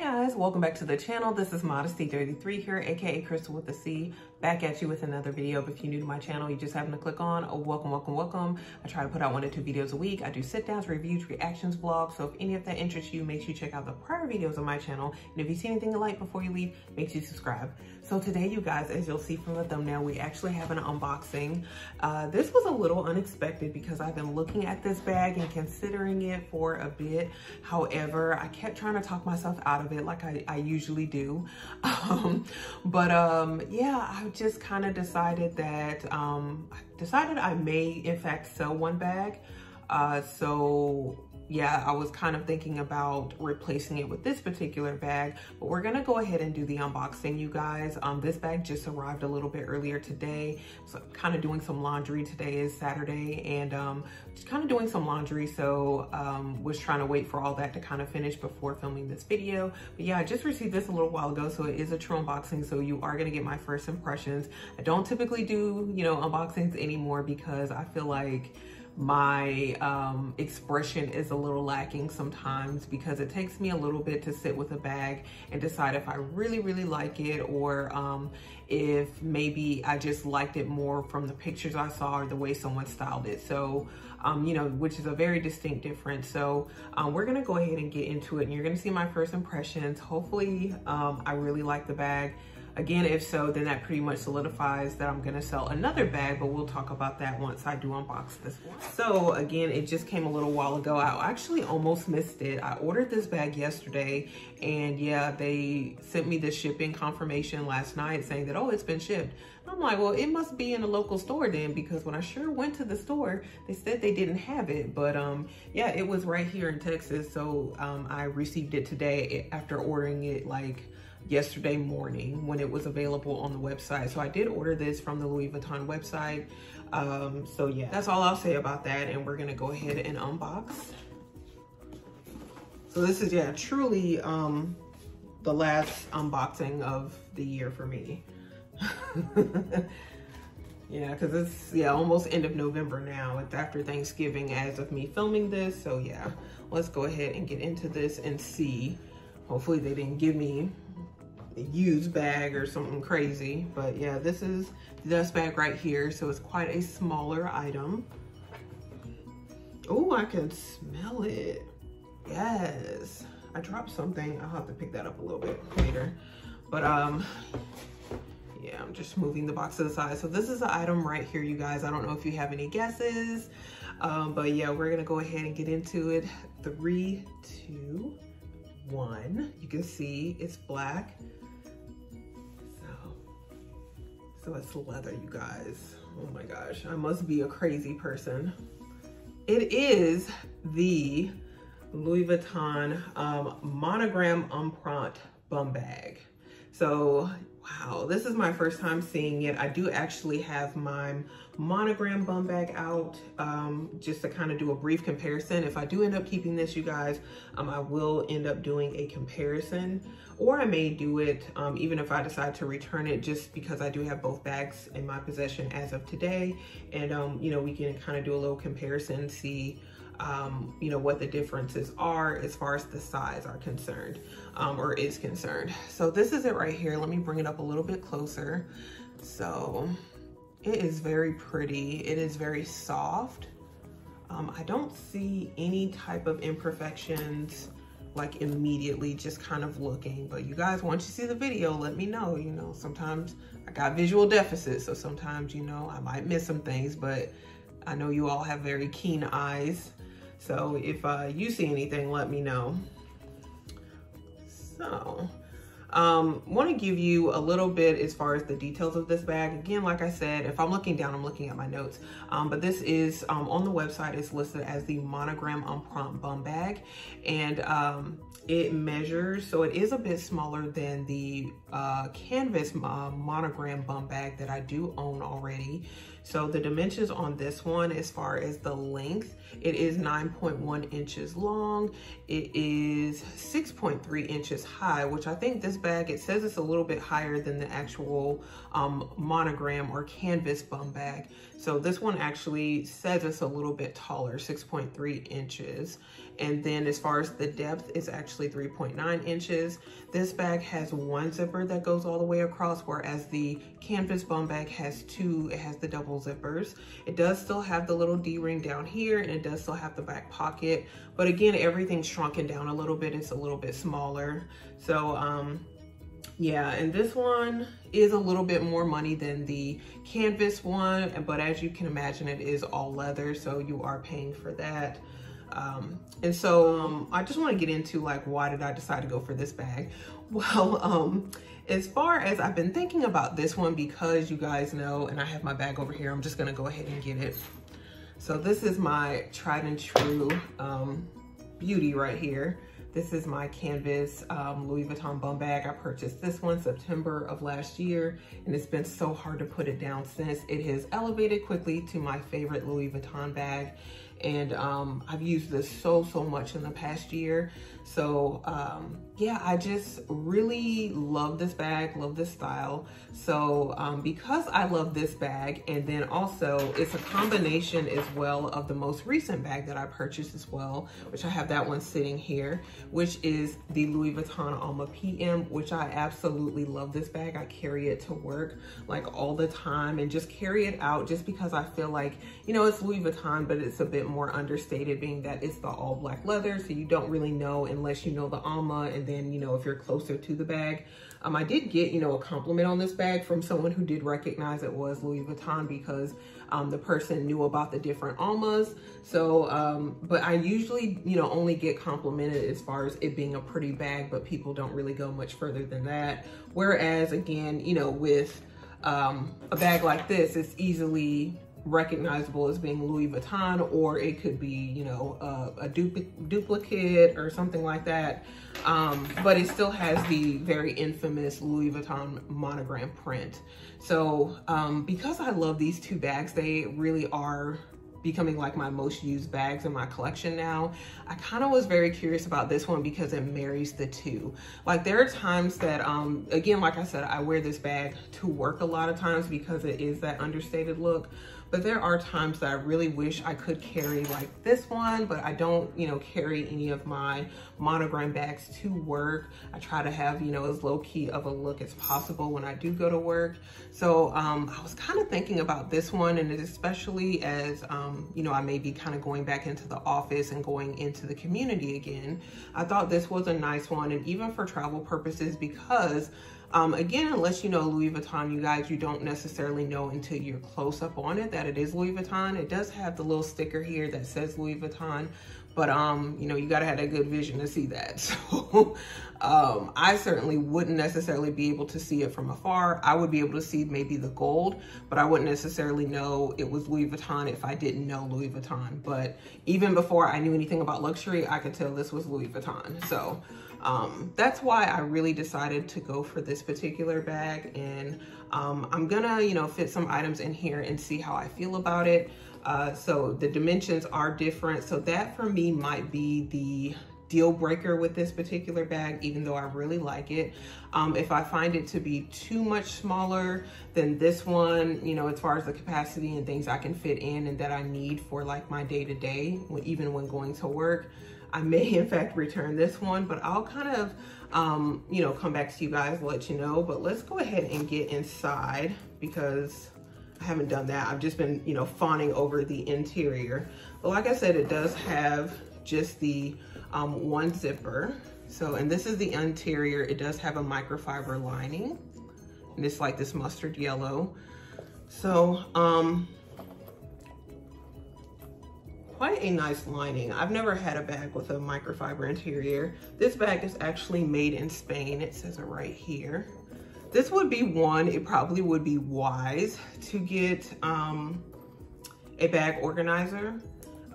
guys, welcome back to the channel. This is Modesty33 here, aka Crystal with a C, back at you with another video. But if you're new to my channel, you just happen to click on, welcome. I try to put out 1 to 2 videos a week. I do sit downs, reviews, reactions, vlogs. So if any of that interests you, make sure you check out the prior videos on my channel. And if you see anything you like before you leave, make sure you subscribe. So today, you guys, as you'll see from the thumbnail, we actually have an unboxing. This was a little unexpected because I've been looking at this bag and considering it for a bit. However, I kept trying to talk myself out of it like I usually do. Yeah, I just kind of decided that, I may in fact sell one bag. So yeah, I was kind of thinking about replacing it with this particular bag, but we're gonna go ahead and do the unboxing, you guys. This bag just arrived a little bit earlier today. So kind of doing some laundry. Today is Saturday, and just kind of doing some laundry. So was trying to wait for all that to kind of finish before filming this video. But yeah, I just received this a little while ago, so it is a true unboxing. So you are gonna get my first impressions. I don't typically do, unboxings anymore because I feel like my expression is a little lacking sometimes, because it takes me a little bit to sit with a bag and decide if I really like it, or if maybe I just liked it more from the pictures I saw or the way someone styled it. So which is a very distinct difference. So we're gonna go ahead and get into it, and you're gonna see my first impressions. Hopefully I really like the bag. Again, if so, then that pretty much solidifies that I'm gonna sell another bag, but we'll talk about that once I do unbox this one. So again, it just came a little while ago. I actually almost missed it. I ordered this bag yesterday, and yeah, they sent me the shipping confirmation last night saying that, oh, it's been shipped. And I'm like, well, it must be in a local store then, because when I sure went to the store, they said they didn't have it. But yeah, it was right here in Texas. So I received it today after ordering it like yesterday morning when it was available on the website. So I did order this from the Louis Vuitton website. So yeah, that's all I'll say about that, and we're gonna go ahead and unbox. So this is, yeah, truly the last unboxing of the year for me. Yeah, because it's, yeah, almost end of November now. It's after Thanksgiving as of me filming this. So yeah, let's go ahead and get into this and see. Hopefully they didn't give me a used bag or something crazy. But yeah, this is this bag right here. So it's quite a smaller item. Oh, I can smell it. Yes. I dropped something. I'll have to pick that up a little bit later. But yeah, I'm just moving the box to the side. So this is the item right here, you guys. I don't know if you have any guesses. But yeah, we're gonna go ahead and get into it. 3, 2, 1. You can see it's black. So it's leather, you guys. Oh my gosh, I must be a crazy person. It is the Louis Vuitton monogram empreinte bum bag. So wow, this is my first time seeing it. I do actually have my monogram bum bag out just to kind of do a brief comparison. If I do end up keeping this, you guys, I will end up doing a comparison, or I may do it even if I decide to return it, just because I do have both bags in my possession as of today. And we can kind of do a little comparison, see what the differences are as far as the size are concerned, or is concerned. So this is it right here. Let me bring it up a little bit closer. So it is very pretty. It is very soft. I don't see any type of imperfections like immediately, just kind of looking. But you guys, once you see the video, let me know. Sometimes I got visual deficits, so sometimes I might miss some things, but I know you all have very keen eyes. So if you see anything, let me know. So want to give you a little bit as far as the details of this bag. Again, like I said, if I'm looking down, I'm looking at my notes. But this is on the website, it's listed as the monogram empreinte bum bag. And it measures, so it is a bit smaller than the canvas monogram bum bag that I do own already. So the dimensions on this one, as far as the length, it is 9.1 inches long. It is 6.3 inches high, which I think this bag, it says it's a little bit higher than the actual monogram or canvas bum bag. So this one actually says it's a little bit taller, 6.3 inches. And then as far as the depth, it's actually 3.9 inches. This bag has one zipper that goes all the way across, whereas the canvas bum bag has two. It has the double zippers. It does still have the little D-ring down here, and it does still have the back pocket. But again, everything's shrunken down a little bit. It's a little bit smaller. So yeah, and this one is a little bit more money than the canvas one, but as you can imagine, it is all leather, so you are paying for that. And so I just want to get into like, why did I decide to go for this bag? Well, as far as I've been thinking about this one, because you guys know, and I have my bag over here, I'm just gonna go ahead and get it. So this is my tried and true beauty right here. This is my canvas Louis Vuitton bum bag. I purchased this one September of last year, and it's been so hard to put it down since. It has elevated quickly to my favorite Louis Vuitton bag. And I've used this so much in the past year. So yeah, I just really love this bag, love this style. So because I love this bag, and then also it's a combination as well of the most recent bag that I purchased as well, which I have that one sitting here, which is the Louis Vuitton Alma PM, which I absolutely love this bag. I carry it to work like all the time and just carry it out just because I feel like, you know, it's Louis Vuitton, but it's a bit more understated, being that it's the all black leather, so you don't really know unless you know the Alma, and then, you know, if you're closer to the bag. I did get, you know, a compliment on this bag from someone who did recognize it was Louis Vuitton, because the person knew about the different Almas. So, but I usually, you know, only get complimented as far as it being a pretty bag, but people don't really go much further than that. Whereas again, you know, with a bag like this, it's easily recognizable as being Louis Vuitton, or it could be, you know, a duplicate or something like that. But it still has the very infamous Louis Vuitton monogram print. So because I love these two bags, they really are becoming like my most used bags in my collection now. I kind of was very curious about this one because it marries the two. Like there are times that, again, like I said, I wear this bag to work a lot of times because it is that understated look. But there are times that I really wish I could carry like this one, but I don't, you know, carry any of my monogram bags to work. I try to have, you know, as low key of a look as possible when I do go to work. So I was kind of thinking about this one, and especially as, you know, I may be kind of going back into the office and going into the community again. I thought this was a nice one, and even for travel purposes, because again, unless you know Louis Vuitton, you guys, you don't necessarily know until you're close up on it that it is Louis Vuitton. It does have the little sticker here that says Louis Vuitton, but you know, you gotta have that good vision to see that. So I certainly wouldn't necessarily be able to see it from afar. I would be able to see maybe the gold, but I wouldn't necessarily know it was Louis Vuitton if I didn't know Louis Vuitton. But even before I knew anything about luxury, I could tell this was Louis Vuitton. So that's why I really decided to go for this particular bag. And I'm gonna, you know, fit some items in here and see how I feel about it. So the dimensions are different. So that for me might be the deal breaker with this particular bag, even though I really like it. If I find it to be too much smaller than this one, you know, as far as the capacity and things I can fit in and that I need for like my day-to-day, even when going to work, I may in fact return this one, but I'll kind of, you know, come back to you guys, let you know. But let's go ahead and get inside because I haven't done that. I've just been, you know, fawning over the interior. But like I said, it does have just the one zipper. So, and this is the interior. It does have a microfiber lining, and it's like this mustard yellow. So, quite a nice lining. I've never had a bag with a microfiber interior. This bag is actually made in Spain. It says it right here. This would be one, it probably would be wise to get a bag organizer.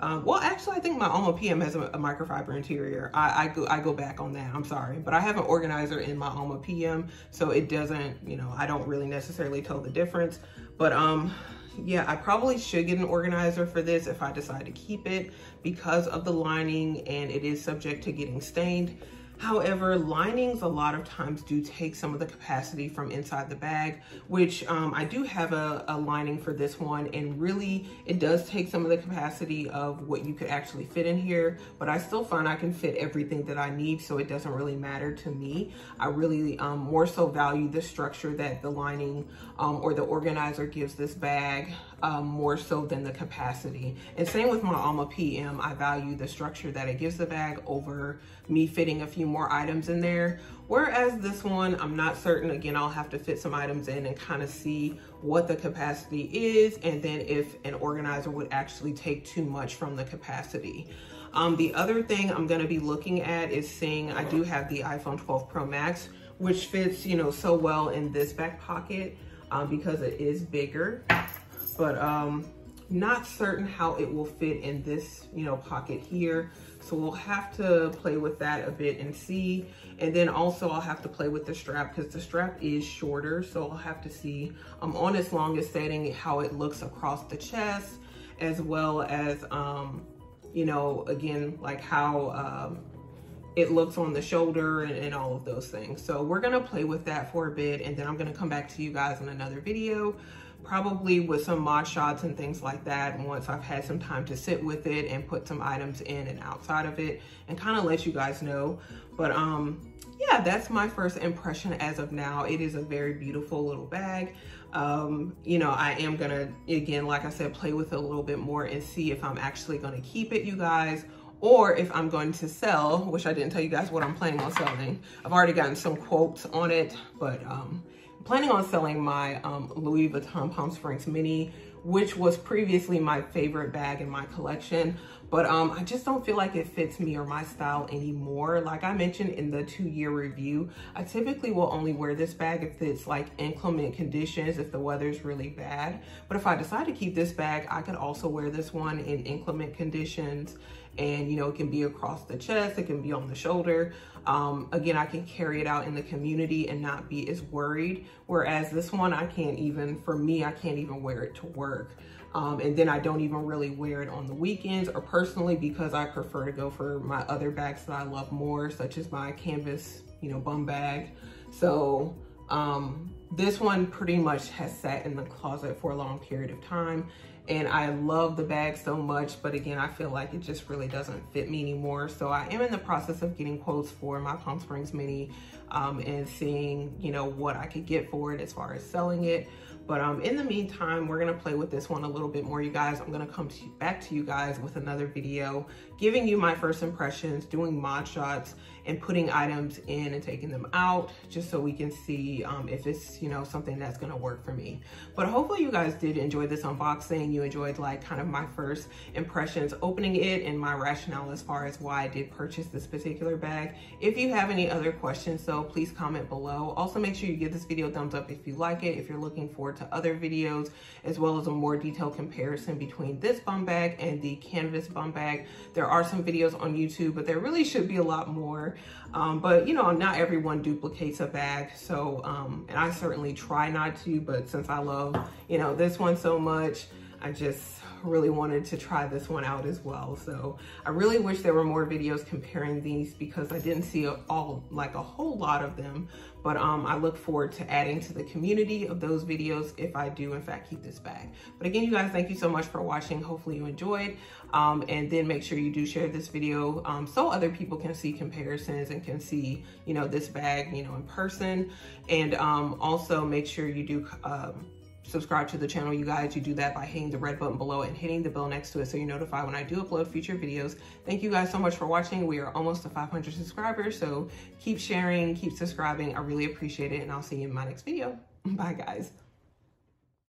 Well, actually, I think my Alma PM has a microfiber interior. I go back on that, I'm sorry. But I have an organizer in my Alma PM, so it doesn't, you know, I don't really necessarily tell the difference. But yeah, I probably should get an organizer for this if I decide to keep it because of the lining and it is subject to getting stained. However, linings a lot of times do take some of the capacity from inside the bag, which I do have a lining for this one, and really it does take some of the capacity of what you could actually fit in here, but I still find I can fit everything that I need, so it doesn't really matter to me. I really more so value the structure that the lining or the organizer gives this bag more so than the capacity. And same with my Alma PM, I value the structure that it gives the bag over me fitting a few more items in there. Whereas this one, I'm not certain. Again, I'll have to fit some items in and kind of see what the capacity is, and then if an organizer would actually take too much from the capacity. The other thing I'm gonna be looking at is seeing, I do have the iPhone 12 Pro Max, which fits, you know, so well in this back pocket because it is bigger, but not certain how it will fit in this, you know, pocket here. So we'll have to play with that a bit and see. And then also I'll have to play with the strap because the strap is shorter. So I'll have to see on its longest setting how it looks across the chest, as well as, you know, again, like how it looks on the shoulder and all of those things. So we're gonna play with that for a bit, and then I'm gonna come back to you guys in another video, probably with some mod shots and things like that, and once I've had some time to sit with it and put some items in and outside of it and kind of let you guys know. But yeah, that's my first impression as of now. It is a very beautiful little bag. You know, I am gonna, again, like I said, play with it a little bit more and see if I'm actually gonna keep it, you guys, or if I'm going to sell, which I didn't tell you guys what I'm planning on selling. I've already gotten some quotes on it, but planning on selling my Louis Vuitton Palm Springs Mini, which was previously my favorite bag in my collection, but I just don't feel like it fits me or my style anymore. Like I mentioned in the 2-year review, I typically will only wear this bag if it's like inclement conditions, if the weather's really bad. But if I decide to keep this bag, I could also wear this one in inclement conditions. And you know, it can be across the chest, it can be on the shoulder. Again, I can carry it out in the community and not be as worried. Whereas this one, I can't even, for me, I can't even wear it to work. And then I don't even really wear it on the weekends or personally, because I prefer to go for my other bags that I love more, such as my canvas, you know, bum bag. So this one pretty much has sat in the closet for a long period of time. And I love the bag so much, but again, I feel like it just really doesn't fit me anymore. So I am in the process of getting quotes for my Palm Springs Mini and seeing, you know, what I could get for it as far as selling it. But in the meantime, we're gonna play with this one a little bit more, you guys. I'm gonna come back to you guys with another video, giving you my first impressions, doing mod shots, and putting items in and taking them out, just so we can see if it's, you know, something that's gonna work for me. But hopefully you guys did enjoy this unboxing. You enjoyed like kind of my first impressions opening it and my rationale as far as why I did purchase this particular bag. If you have any other questions, so please comment below. Also, make sure you give this video a thumbs up if you like it, if you're looking forward to other videos, as well as a more detailed comparison between this bum bag and the canvas bum bag. There are some videos on YouTube, but there really should be a lot more. But you know, not everyone duplicates a bag. So, and I certainly try not to, but since I love, you know, this one so much, I just really wanted to try this one out as well. So I really wish there were more videos comparing these because I didn't see a whole lot of them. But I look forward to adding to the community of those videos if I do in fact keep this bag. But again, you guys, thank you so much for watching. Hopefully you enjoyed. And then make sure you do share this video so other people can see comparisons and can see, you know, this bag, you know, in person. And also make sure you do subscribe to the channel, you guys. You do that by hitting the red button below and hitting the bell next to it so you're notified when I do upload future videos. Thank you guys so much for watching. We are almost to 500 subscribers, so keep sharing, keep subscribing. I really appreciate it, and I'll see you in my next video. Bye, guys.